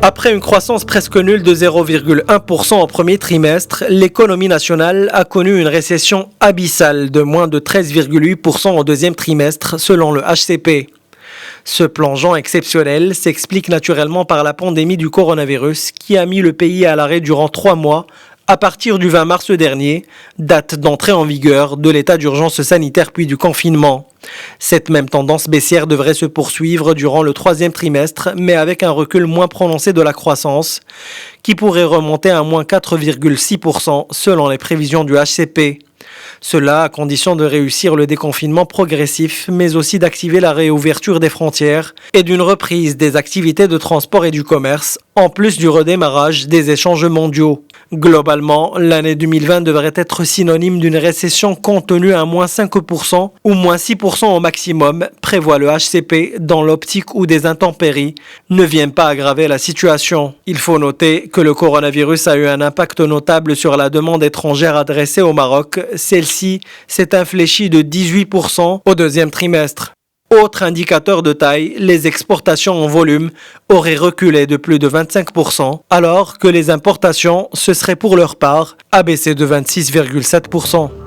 Après une croissance presque nulle de 0,1% au premier trimestre, l'économie nationale a connu une récession abyssale de moins de 13,8% au deuxième trimestre, selon le HCP. Ce plongeon exceptionnel s'explique naturellement par la pandémie du coronavirus qui a mis le pays à l'arrêt durant 3 mois à partir du 20 mars dernier, date d'entrée en vigueur de l'état d'urgence sanitaire puis du confinement. Cette même tendance baissière devrait se poursuivre durant le troisième trimestre, mais avec un recul moins prononcé de la croissance, qui pourrait remonter à moins 4,6% selon les prévisions du HCP. Cela à condition de réussir le déconfinement progressif, mais aussi d'activer la réouverture des frontières et d'une reprise des activités de transport et du commerce, en plus du redémarrage des échanges mondiaux. Globalement, l'année 2020 devrait être synonyme d'une récession contenue à moins 5% ou moins 6% au maximum, prévoit le HCP, dans l'optique où des intempéries ne viennent pas aggraver la situation. Il faut noter que le coronavirus a eu un impact notable sur la demande étrangère adressée au Maroc. Celle-ci s'est infléchie de 18% au deuxième trimestre. Autre indicateur de taille, les exportations en volume auraient reculé de plus de 25%, alors que les importations se seraient pour leur part abaissées de 26,7%.